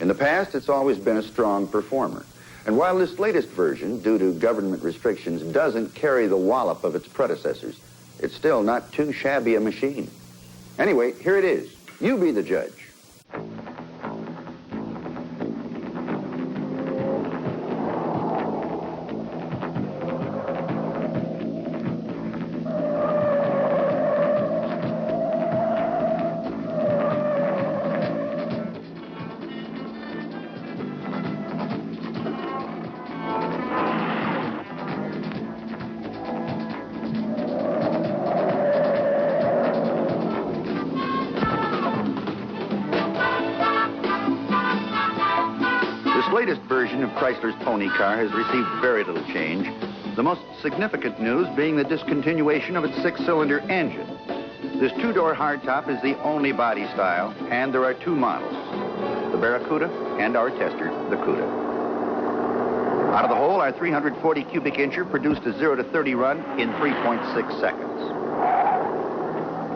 In the past, it's always been a strong performer. And while this latest version, due to government restrictions, doesn't carry the wallop of its predecessors, it's still not too shabby a machine. Anyway, here it is. You be the judge. This latest version of Chrysler's pony car has received very little change, the most significant news being the discontinuation of its six-cylinder engine. This two-door hardtop is the only body style, and there are two models, the Barracuda and our tester, the Cuda. Out of the hole, our 340 cubic incher produced a 0 to 30 run in 3.6 seconds.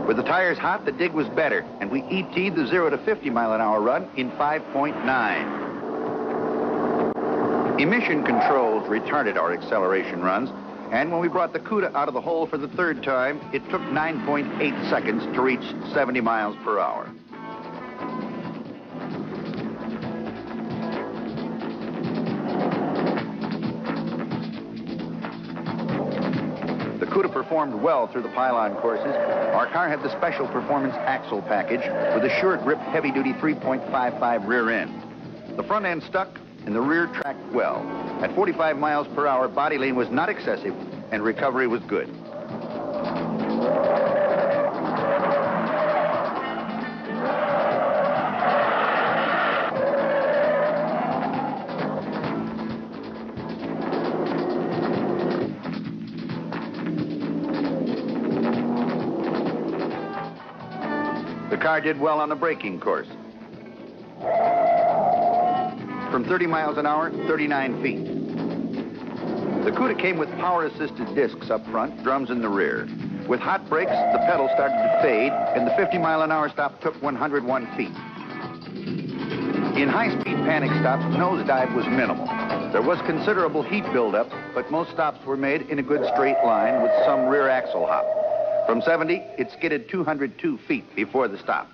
With the tires hot, the dig was better, and we ET'd the 0 to 50 mile an hour run in 5.9. Emission controls retarded our acceleration runs, and when we brought the Cuda out of the hole for the third time, it took 9.8 seconds to reach 70 miles per hour. The Cuda performed well through the pylon courses. Our car had the special performance axle package with a sure grip heavy-duty 3.55 rear end. The front end stuck, and the rear tracked well. At 45 miles per hour, body lean was not excessive, and recovery was good. The car did well on the braking course. From 30 miles an hour, 39 feet. The Cuda came with power-assisted discs up front, drums in the rear. With hot brakes, the pedal started to fade, and the 50-mile-an-hour stop took 101 feet. In high-speed panic stops, nosedive was minimal. There was considerable heat buildup, but most stops were made in a good straight line with some rear axle hop. From 70, it skidded 202 feet before the stop.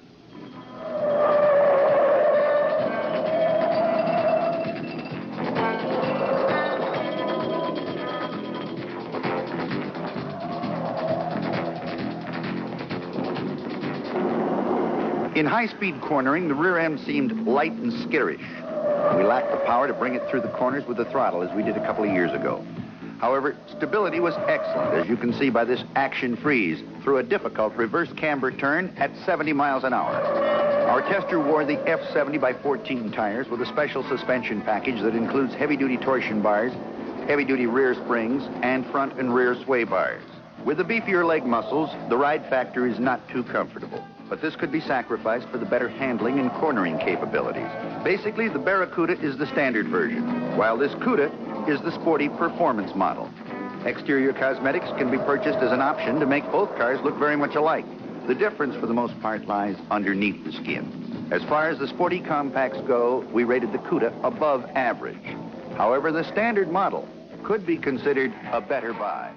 In high-speed cornering, the rear end seemed light and skitterish. We lacked the power to bring it through the corners with the throttle as we did a couple of years ago. However, stability was excellent, as you can see by this action freeze through a difficult reverse camber turn at 70 miles an hour. Our tester wore the F70/14 tires with a special suspension package that includes heavy-duty torsion bars, heavy-duty rear springs, and front and rear sway bars. With the beefier leg muscles, the ride factor is not too comfortable, but this could be sacrificed for the better handling and cornering capabilities. Basically, the Barracuda is the standard version, while this Cuda is the sporty performance model. Exterior cosmetics can be purchased as an option to make both cars look very much alike. The difference, for the most part, lies underneath the skin. As far as the sporty compacts go, we rated the Cuda above average. However, the standard model could be considered a better buy.